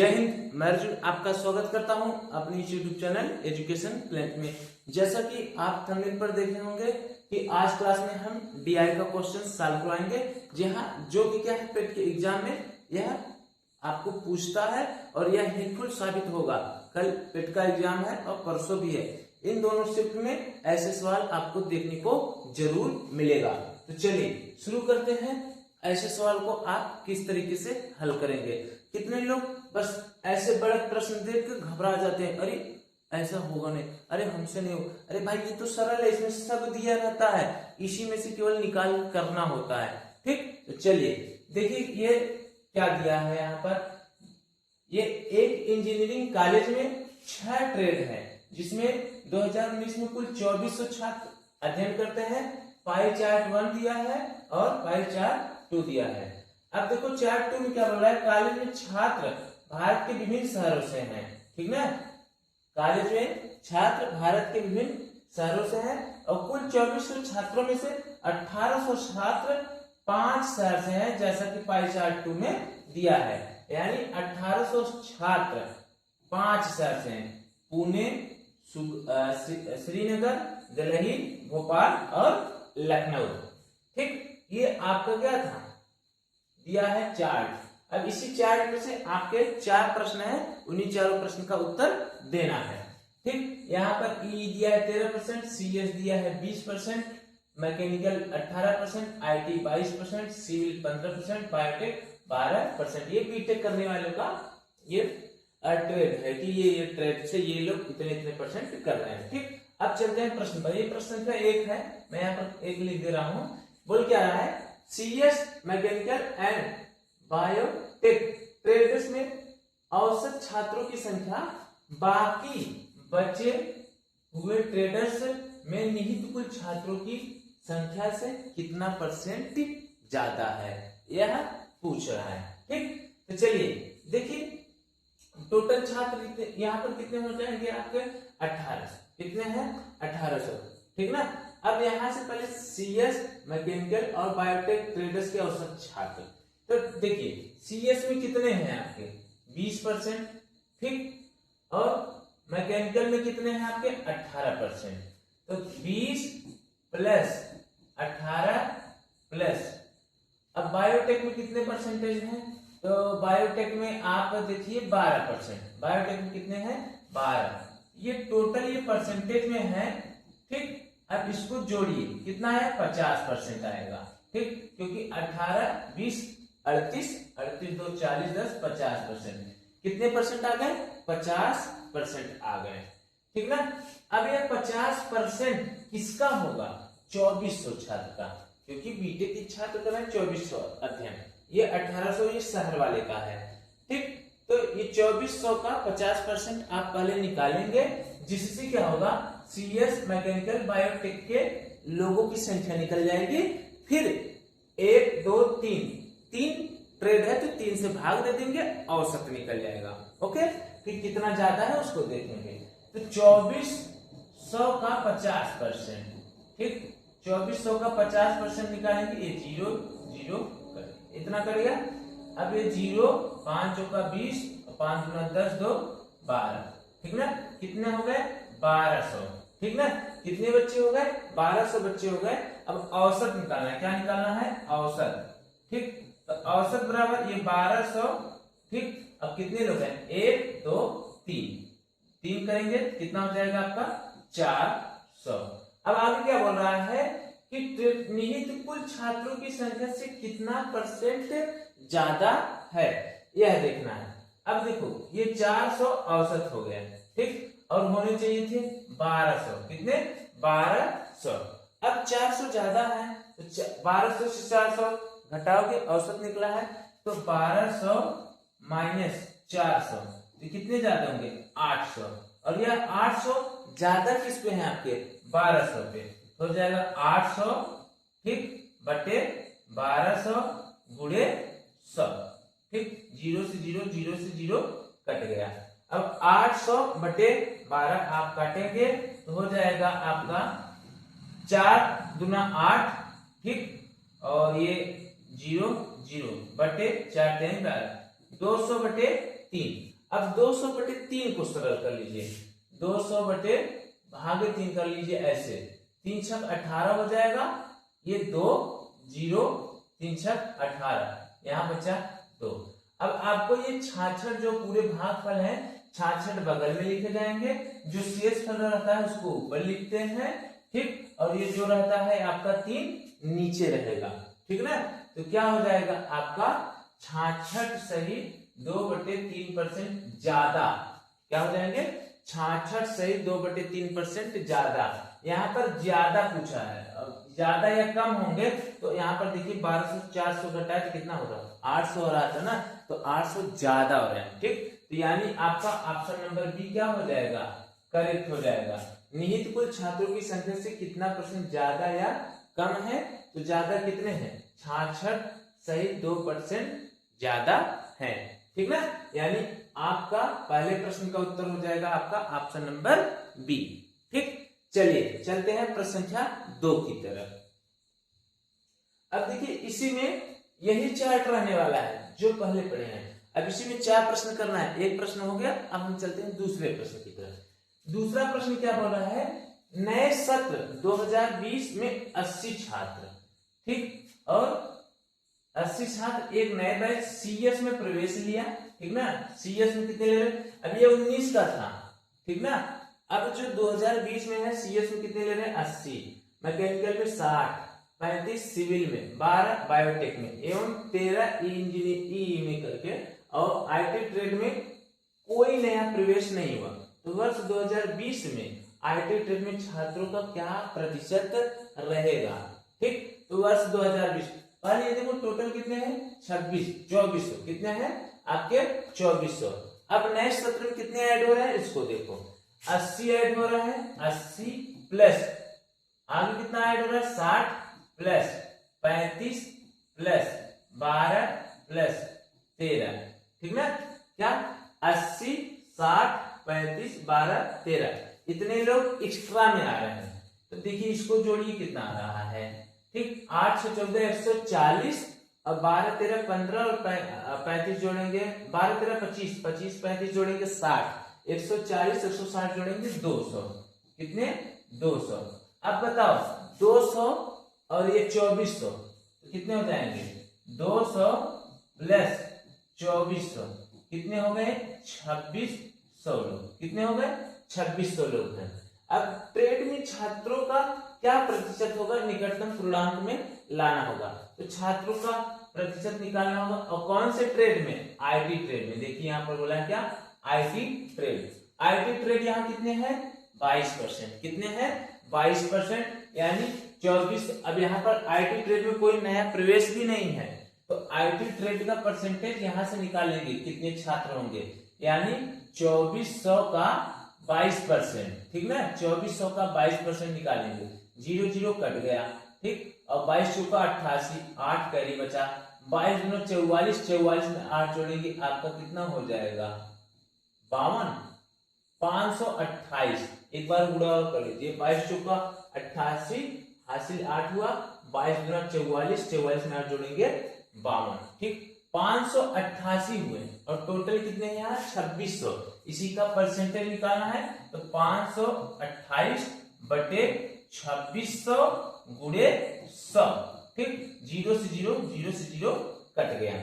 जय हिंद। मैं अर्जुन आपका स्वागत करता हूं अपने यूट्यूब चैनल एजुकेशन प्लेनेट में। जैसा कि आप थंबनेल पर देखे होंगे कि आज क्लास में हम डीआई का क्वेश्चन सॉल्व करवाएंगे, जो कि क्या है पेट के एग्जाम में यह आपको पूछता है और यह हेल्पफुल साबित होगा। कल पेट का एग्जाम है और परसों भी है। इन दोनों शिफ्ट में ऐसे सवाल आपको देखने को जरूर मिलेगा। तो चलिए शुरू करते हैं। ऐसे सवाल को आप किस तरीके से हल करेंगे। कितने लोग बस ऐसे बड़े प्रश्न देख कर घबरा जाते हैं, अरे ऐसा होगा नहीं, अरे हमसे नहीं हो, अरे भाई ये तो सरल है, इसमें सब दिया रहता है, इसी में से केवल निकाल करना होता है। ठीक, तो चलिए देखिए ये क्या दिया है यहाँ पर। ये एक इंजीनियरिंग कॉलेज में 6 ट्रेड है, जिसमें 2019 में कुल 2400 छात्र अध्ययन करते हैं। पाई चार्ट 1 दिया है और पाई चार्ट 2 दिया है। अब देखो चार्ट 2 में क्या बोल रहा है, कॉलेज में छात्र भारत के विभिन्न शहरों से हैं। ठीक ना, कॉलेज में छात्र भारत के विभिन्न शहरों से हैं और कुल 2400 छात्रों में से 1800 छात्र 5 शहर से हैं, जैसा कि पाई चार्ट 2 में दिया है। यानी 1800 छात्र 5 शहर से हैं, पुणे, श्रीनगर, दिल्ली, भोपाल और लखनऊ। ठीक, ये आपका क्या था, दिया है चार्ट। अब इसी चार्ट में से आपके 4 प्रश्न हैं, उन्हीं चारों प्रश्न का उत्तर देना है। ठीक, यहाँ पर ई दिया है 13%, सीएस दिया है 20%, मैकेनिकल 18%, आईटी 22%, सिविल 15%, बायोटेक 12%। ये बीटेक करने वालों का ये ट्रेड है कि ये ट्रेड से ये लोग इतने परसेंट कर रहे हैं। ठीक, अब चलते हैं प्रश्न पर। ये प्रश्न संख्या 1 है, मैं यहाँ पर 1 लिख दे रहा हूं। बोल क्या रहा है, CS mechanical and biotech trades में औसत छात्रों की संख्या बाकी बचे हुए ट्रेडर्स में निहित कुल छात्रों की संख्या से कितना परसेंट ज्यादा है, यह पूछ रहा है। ठीक, तो चलिए देखिए टोटल छात्र यहाँ पर कितने हो जाएंगे आपके 1800। कितने हैं, 1800। ठीक ना, अब यहां से पहले सीएस मैकेनिकल और बायोटेक ट्रेडर्स के औसत छात्र, तो देखिए सीएस में कितने हैं आपके 20%। ठीक, और मैकेनिकल में कितने हैं आपके 18%। तो 20 प्लस 18 प्लस, अब बायोटेक में कितने परसेंटेज हैं, तो बायोटेक में आप देखिए 12%। बायोटेक में कितने हैं 12। ये टोटल ये परसेंटेज में है। ठीक, अब इसको जोड़िए कितना है 50% आएगा। ठीक, क्योंकि 18 20 38 38 2 40 10 50%। कितने परसेंट आ गए, 50% आ गए। ठीक ना, अब ये 50% किसका होगा, 2400 छात्र का, क्योंकि बीटेक की छात्र का है 2400 अध्ययन, ये 1800 ये शहर वाले का है। ठीक, तो ये 2400 का 50% आप पहले निकालेंगे, जिससे क्या होगा सीएस मैकेनिकल बायोटेक के लोगों की संख्या निकल जाएगी। फिर 1 2 3 ट्रेड है तो 3 से भाग दे देंगे, औसत निकल जाएगा। ओके, फिर कितना ज्यादा है उसको देखेंगे। तो 2400 का 50%। ठीक, 2400 का 50% निकालेंगे, ये 0 0 इतना करेगा। अब ये 0 5 चौका 20, 5 गुना 10 2 12। ठीक ना, कितने हो गए 1200। ठीक ना, कितने बच्चे हो गए 1200 बच्चे हो गए। अब औसत निकालना है, क्या निकालना है, औसत। ठीक, तो औसत बराबर ये 1200। ठीक, अब कितने लोग हैं 1 2 3 करेंगे, कितना हो जाएगा आपका 400। अब आगे क्या बोल रहा है कि निहित कुल छात्रों की संख्या से कितना परसेंट ज्यादा है, यह देखना है। अब देखो ये 400 औसत हो गया। ठीक, और होने चाहिए थे 1200। कितने 1200। अब 400 ज्यादा है, तो 1200 से 400 घटाओगे, औसत निकला है, तो 1200 माइनस 400, तो कितने ज्यादा होंगे 800। और यह 800 ज्यादा किस पे है आपके 1200 पे, हो जाएगा 800 ठीक बटे 1200 गुणे 100। ठीक, 0 से 0 0 से 0 कट गया। अब 800 बटे 12 आप काटेंगे तो हो जाएगा आपका 4 दूना 8। ठीक, और ये 0 0 बटे 4 3 12, 200 बटे 3। अब 200/3 को सरल कर लीजिए, 200/3 कर लीजिए ऐसे, 3 छक 18 हो जाएगा, ये 2 0 3 छक 18, यहाँ बचा 2। अब आपको ये 66 जो पूरे भागफल है 66 बगल में लिखे जाएंगे, जो शेष फल रहता है उसको ऊपर लिखते हैं, ठीक, और ये जो रहता है आपका 3 नीचे रहेगा, ठीक ना। तो क्या हो जाएगा आपका 66 सही 2/3% ज्यादा, क्या हो जाएंगे 66 सही 2/3% ज्यादा। यहाँ पर ज्यादा पूछा है, ज्यादा या कम होंगे तो यहाँ पर देखिए 1200 400 घटाए तो कितना होगा 800 हो रहा था ना, तो 800 ज्यादा हो रहा है, ठीक। तो यानी आपका ऑप्शन नंबर बी क्या हो जाएगा, करेक्ट हो जाएगा। निहित कुल छात्रों की संख्या से कितना % ज्यादा या कम है, तो ज्यादा कितने हैं 66 सही 2% ज्यादा है, ठीक ना। यानी आपका पहले प्रश्न का उत्तर हो जाएगा आपका ऑप्शन नंबर बी, ठीक। चलिए चलते हैं प्रश्न संख्या 2 की तरफ। अब देखिए इसी में यही चार्ट रहने वाला है जो पहले पढ़े हैं। अब इसी में 4 प्रश्न करना है, एक प्रश्न हो गया, अब हम चलते हैं दूसरे प्रश्न की तरफ। दूसरा प्रश्न क्या बोल रहा है, नए सत्र 2020 में 80 छात्र, ठीक, और 80 छात्र एक नए बैच CS में प्रवेश लिया, ठीक ना। CS में कितने ले रहे, अब ये 19 का था, ठीक ना। अब जो 2020 में है CS में कितने ले रहे हैं 80, मैकेनिकल में 60, 35 सिविल में, 12 बायोटेक में एवं 13 इंजीनियरिंग में करके, और IT ट्रेड में कोई नया प्रवेश नहीं हुआ। तो वर्ष 2020 में IT ट्रेड में छात्रों का क्या प्रतिशत रहेगा, ठीक। तो वर्ष 2020 पहले ये देखो टोटल कितने हैं 2400 कितने हैं आपके 2400। अब नए सत्र में कितने ऐड हो रहे हैं इसको देखो, 80 ऐड हो रहा है, 80 प्लस आगे कितना ऐड हो रहा है 60 प्लस 35 प्लस 12 प्लस 13, ठीक ना। क्या 80 60 35 12 13 इतने लोग एक्स्ट्रा में आ रहे हैं। तो देखिए इसको जोड़िए कितना आ रहा है, ठीक, 8 से 14 140, अब 12 13 15 और 35 जोड़ेंगे, 12 13 25 25 35 जोड़ेंगे 60, 140 160 जोड़ेंगे 200, कितने 200। अब बताओ 200 और ये 2400 तो कितने हो जाएंगे 200 प्लस 2400 कितने हो गए 2600 लोग, कितने हो गए 2600 लोग हैं। अब ट्रेड में छात्रों का क्या प्रतिशत होगा, निकटतम पूर्णांक में लाना होगा। तो छात्रों का प्रतिशत निकालना होगा, और कौन से ट्रेड में IT ट्रेड में। देखिए यहाँ पर बोला क्या IT ट्रेड यहाँ कितने हैं 22%, कितने हैं 22%, यानी 24। अब यहाँ पर IT ट्रेड में कोई नया प्रवेश भी नहीं है, तो IT ट्रेड का परसेंटेज यहाँ से निकालेंगे कितने छात्र होंगे, यानी 2400 का 22%, ठीक ना। 2400 का 22% निकालेंगे, 0 0 कट गया, ठीक, और 22 चौका 88, 8 कैरी बचा, 22 दूना 44, 44 में 8 जोड़ेंगे आपका कितना हो जाएगा 52, 528। एक बार गुणा और कर लीजिए, 22 चौका 88 हासिल 8 हुआ, 22 दूना 44, 44 में 8 जोड़ेंगे 52, ठीक, 588 हुए, और टोटल कितने हैं यहाँ 2600। इसी का परसेंटेज निकालना है, तो 528 बटे 2600 गुणे 100, ठीक, 0 से 0 0 से 0 कट गया,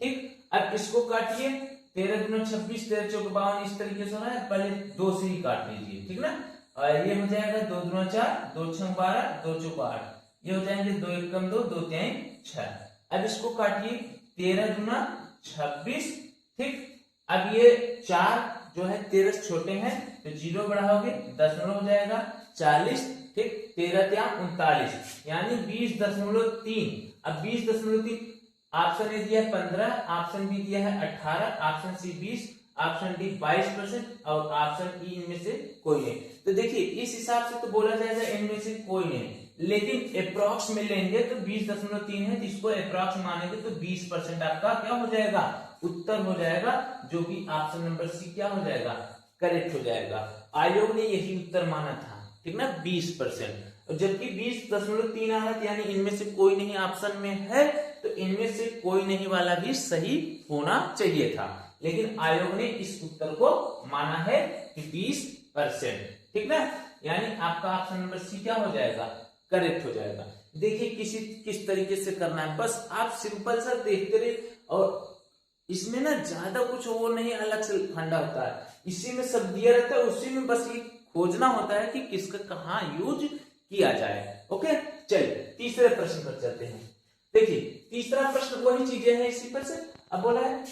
ठीक। अब इसको काटिए, 13 दूना 26 13 चौक 52 इस तरीके से होना है, पहले 2 से ही काट लीजिए, ठीक ना। और ये हो जाएगा 2 दूना 4 2 छंग 12 2 चौक 8, ये हो जाएंगे 2 एकम 2 2 3 6। अब इसको काटिए, 13 दूना 26, ठीक। अब ये 4 जो है 13 छोटे हैं तो 0 बढ़ाओगे दशमलव हो जाएगा 40, ठीक, 13 3 39, यानी 20.3। अब 20.3 ऑप्शन ए दिया है 15, ऑप्शन बी दिया है 18, ऑप्शन सी 20, ऑप्शन डी 22% और ऑप्शन ई इनमें से कोई नहीं। तो देखिए इस हिसाब से तो बोला जाएगा इनमें से कोई नहीं, लेकिन अप्रॉक्स में लेंगे तो 20.3 है, तो इसको अप्रॉक्स मानेंगे तो 20% आपका क्या हो जाएगा उत्तर हो जाएगा, जो कि ऑप्शन नंबर सी क्या हो जाएगा करेक्ट हो जाएगा। आयोग ने यही उत्तर माना था, ठीक ना 20%, जबकि 20.3 आ रहा था, यानी इनमें से कोई नहीं ऑप्शन में है, तो इनमें से कोई नहीं वाला भी सही होना चाहिए था, लेकिन आयोग ने इस उत्तर को माना है कि 20%। ठीक ना, यानी आपका ऑप्शन नंबर सी क्या हो जाएगा, करेक्ट हो जाएगा। देखिए किस तरीके से करना है, बस आप सिंपल सा देखते रहिए, और इसमें ना ज्यादा कुछ वो नहीं अलग से फंडा होता है, इसी में सब दिया रहता है, उसी में बस ये खोजना होता है कि किसका कहाँ यूज किया जाए। ओके, चलिए तीसरे प्रश्न पर चलते हैं। देखिए तीसरा प्रश्न वही चीजें हैं इसी पर से। अब बोला है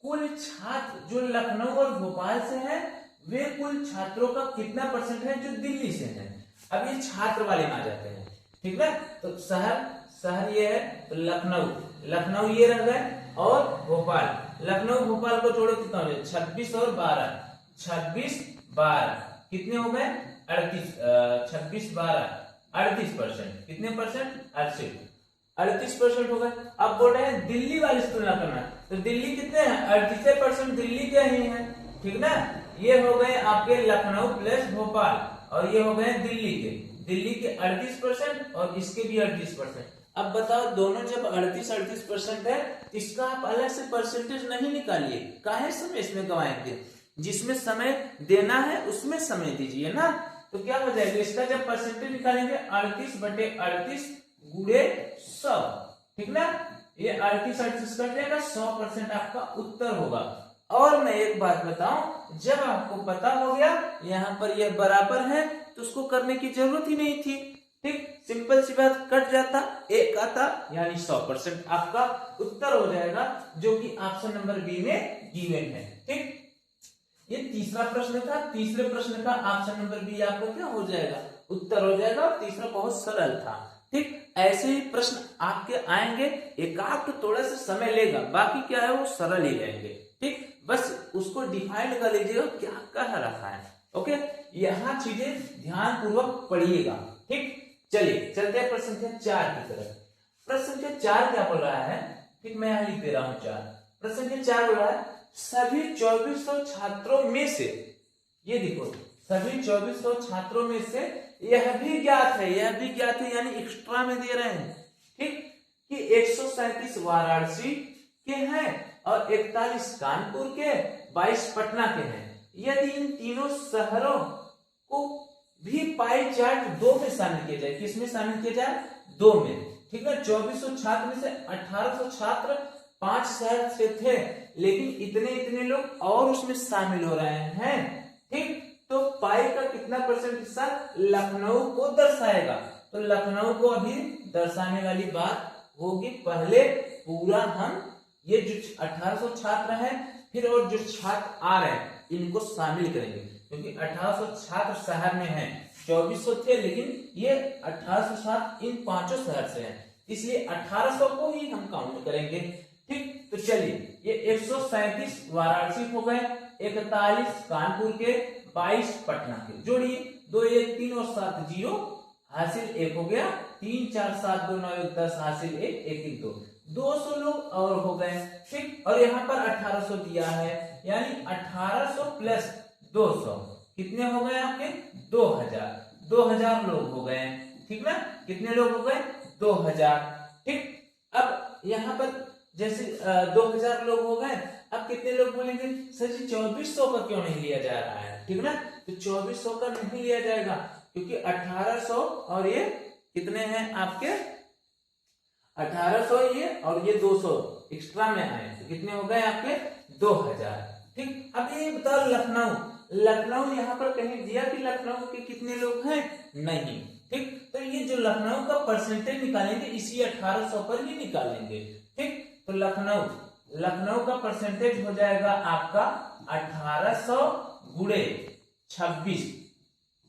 कुल छात्र जो लखनऊ और भोपाल से हैं वे कुल छात्रों का कितना परसेंट है जो दिल्ली से हैं। अब ये छात्र वाले में आ जाते हैं। ठीक है, तो शहर ये है, तो लखनऊ ये रह गए, और भोपाल, लखनऊ भोपाल को जोड़ो कितना हो जाए, 26 और 12, 26-12 कितने हो गए, 38, 26-12 38%, कितने परसेंट, 38% हो गए। अब बोल रहे हैं दिल्ली वाली से तुलना करना, तो दिल्ली कितने हैं, 38% दिल्ली के ही हैं। ठीक ना, ये हो गए आपके लखनऊ प्लस भोपाल, और ये हो गए दिल्ली के 38% और इसके भी 38%। अब बताओ दोनों जब 38% है, इसका आप अलग से परसेंटेज नहीं निकालिए, काहे समय इसमें गवाएंगे, जिसमें समय देना है उसमें समय दीजिए ना। तो क्या हो जाएगा, इसका जब परसेंटेज निकालेंगे 38/38 गुणे 100। ठीक ना, ये 38 कर देगा, 100% आपका उत्तर होगा। और मैं एक बात बताऊं, जब आपको पता हो गया यहाँ पर ये बराबर है तो उसको करने की जरूरत ही नहीं थी। ठीक, सिंपल सी बात, कट जाता, एक आता, यानी 100% आपका उत्तर हो जाएगा, जो कि ऑप्शन नंबर बी में गिवन है। ठीक, ये तीसरा प्रश्न था। तीसरे प्रश्न का ऑप्शन नंबर बी आपका क्या हो जाएगा, उत्तर हो जाएगा। और तीसरा बहुत सरल था। ठीक, ऐसे ही प्रश्न आपके आएंगे, एक आध तो थोड़ा सा समय लेगा, बाकी क्या है वो सरल ही रहेंगे। ठीक, बस उसको डिफाइन कर लीजिएगा क्या कह रहा है। ओके, यहाँ चीजें ध्यान पूर्वक पढ़िएगा। ठीक, चलिए चलते हैं प्रश्न संख्या 4 की तरफ। प्रश्न संख्या 4 क्या बोल रहा है, ठीक मैं यहाँ लिख दे रहा हूँ 4। प्रश्न संख्या 4 बोल रहा है सभी 2400 छात्रों में से, ये देखो सभी 2400 छात्रों में से यह भी ज्ञात है, यानी एक्स्ट्रा में दे रहे हैं। ठीक, कि 137 वाराणसी के हैं और 41 कानपुर के, 22 पटना के हैं। यदि इन तीनों शहरों को भी पाई चार्ट 2 में शामिल किया जाए, किसमें शामिल किया जाए, 2 में। ठीक है, 2400 छात्र में से 1800 छात्र 5 शहर से थे, लेकिन इतने लोग और उसमें शामिल हो रहे हैं। ठीक, तो पाई का कितना परसेंट हिस्सा लखनऊ को दर्शाएगा, तो लखनऊ को अभी दर्शाने वाली बात होगी। पहले पूरा हम ये जो 1800 छात्र हैं, फिर और जो छात्र आ रहे हैं इनको शामिल करेंगे, क्योंकि 1800 छात्र शहर में हैं, 2400 थे, लेकिन ये 1800 छात्र इन 5 शहर से हैं, इसलिए 1800 को ही हम काउंट करेंगे। ठीक, तो चलिए ये 137 वाराणसी हो गए, 41 कानपुर के, 22 पटना के, जोड़िए 2 1 3 और 7 0 हासिल 1 हो गया, 3 4 7 2 9 1 10 हासिल 1 1 1 2, 200 लोग और हो गए। ठीक, और यहाँ पर 1800 दिया है, यानी 1800 प्लस 200 कितने हो गए आपके, 2000 लोग हो गए। ठीक ना, कितने लोग हो गए, 2000। ठीक, अब यहाँ पर जैसे 2000 लोग हो गए, अब कितने लोग बोलेंगे सर जी 2400 का क्यों नहीं लिया जा रहा है। ठीक ना, तो 2400 का नहीं लिया जाएगा, क्योंकि 1800 और ये कितने हैं आपके, 1800 ये और ये 200 एक्स्ट्रा में आए, तो कितने हो गए आपके, 2000। ठीक, अब ये बताओ लखनऊ यहाँ पर कहीं दिया कि लखनऊ के कितने लोग हैं, नहीं। ठीक, तो ये जो लखनऊ का परसेंटेज निकालेंगे इसी 1800 पर ही निकालेंगे। ठीक, तो लखनऊ का परसेंटेज हो जाएगा आपका 1800 गुणे 26,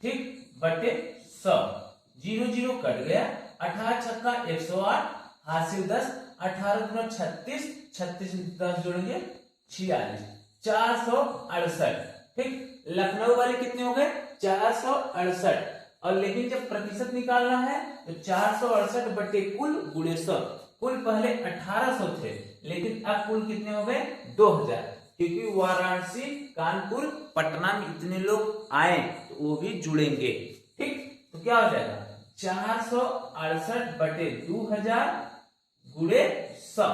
ठीक, बटे 100, 0 0 कट गया, 18 छक्का 108 हासिल 10, 18 गुना 36, 36 में 10 जोड़ेंगे 46, 468। ठीक, लखनऊ वाले कितने हो गए, 468, और लेकिन जब प्रतिशत निकालना है तो 468 बटे कुल गुणे 100। कुल पहले 1800 थे, लेकिन अब कुल कितने हो गए, 2000, क्योंकि वाराणसी कानपुर पटना में इतने लोग आए तो वो भी जुड़ेंगे। ठीक, तो क्या हो जाएगा, 468 बटे 2000 गुणे 100।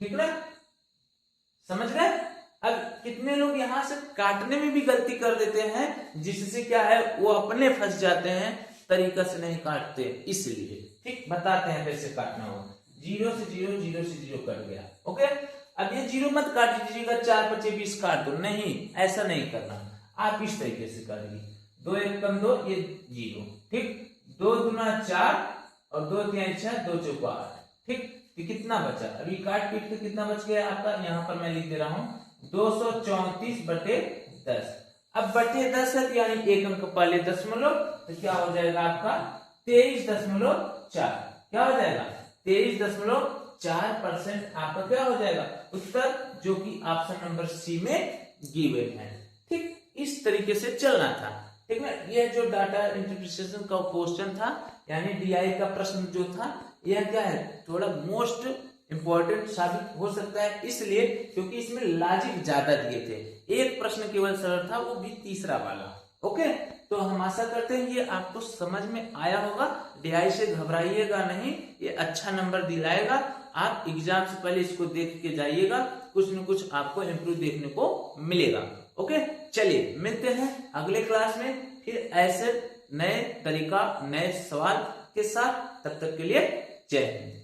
ठीक ना, समझ गए। अब कितने लोग यहाँ से काटने में भी गलती कर देते हैं, जिससे क्या है वो अपने फंस जाते हैं, तरीका से नहीं काटते, इसलिए ठीक बताते हैं कैसे काटना हो। 0 से 0, 0 से 0 कट गया। ओके, अब ये 0 मत काट दीजिएगा 4 5 20 काट दो, नहीं ऐसा नहीं करना, आप इस तरीके से काटिए। 2 1 कम 2, ये 0, ठीक, 2 दूना 4 और 2 3 6, 2 चौका 8, ठीक, तो कितना बचा, अभी काट पीट के कितना बच गया आपका, यहाँ पर मैं लिख दे रहा हूँ 234/10। अब बटे 10 है, यानी एक अंक पहले दशमलव, तो क्या हो जाएगा आपका 23.4, क्या हो जाएगा 23.4% आपका क्या हो जाएगा उत्तर, जो कि ऑप्शन नंबर सी में गिवन है। ठीक, इस तरीके से चलना था। ठीक है, यह जो डाटा इंटरप्रिटेशन का क्वेश्चन था, यानी डीआई का प्रश्न जो था, यह क्या है थोड़ा मोस्ट इंपॉर्टेंट साबित हो सकता है, इसलिए क्योंकि इसमें लॉजिक ज्यादा दिए थे, एक प्रश्न केवल सरल था, वो भी तीसरा वाला। ओके, तो हम आशा करते हैं ये आपको समझ में आया होगा। डीआई से घबराइएगा नहीं, ये अच्छा नंबर दिलाएगा। आप एग्जाम से पहले इसको देख के जाइएगा, कुछ न कुछ आपको इम्प्रूव देखने को मिलेगा। ओके, चलिए मिलते हैं अगले क्लास में फिर ऐसे नए तरीका, नए सवाल के साथ। तब तक के लिए जय हिंद।